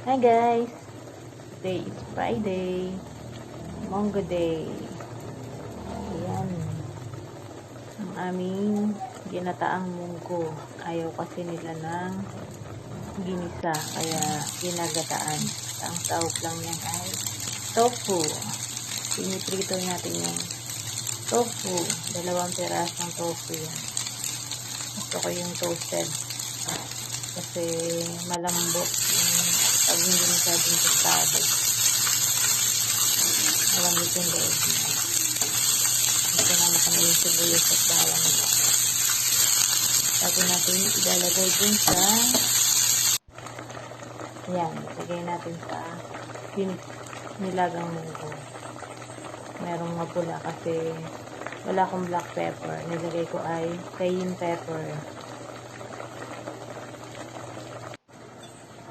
Hi guys! Today is Friday. Mongo Day. Ayan. Ang aming ginataang munggo. Ayaw kasi nila ng ginisa. Kaya ginagataan. Ang tawag lang yan ay tofu. Piniprito natin yung tofu. 2 pirasong tofu yan. Gusto ko yung toasted. Kasi malambot pag hindi masyadong tostado. Malambot yung loob niya. Gusto naman kami yung sibuyas at bawang. Lagi natin ilalagay dun sa yan. Lagay natin sa nilagang munggo. Merong mapula kasi wala akong black pepper. Nilagay ko ay cayenne pepper.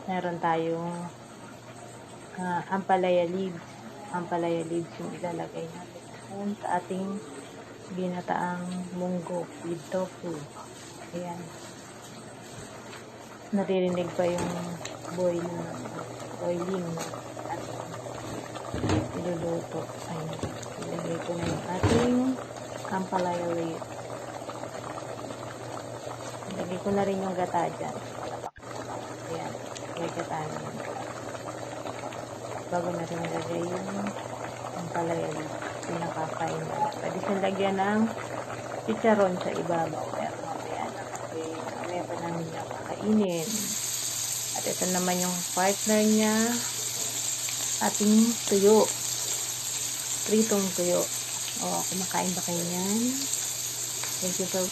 Meron tayong ampalaya leaves. Ampalaya leaves yung ilalagay natin sa ating ginataang munggo with tofu. Ayan. Naririnig pa yung boiling na iluluto. Ayan. Ilagay ko na yung ating ampalaya leaves. Ilagay ko na rin yung gata dyan. Ayan. May gata na yun. Bago natin nilagay yung ampalaya leaves. Pinakakain na. Pwede siyang lagyan ng chicharon sa ibabaw. Pero mamaya na kasi mamaya pa namin niya kakainin. At ito naman yung partner niya. Ating tuyo. Pritong tuyo. O, kumakain ba kayo yan? Thank you for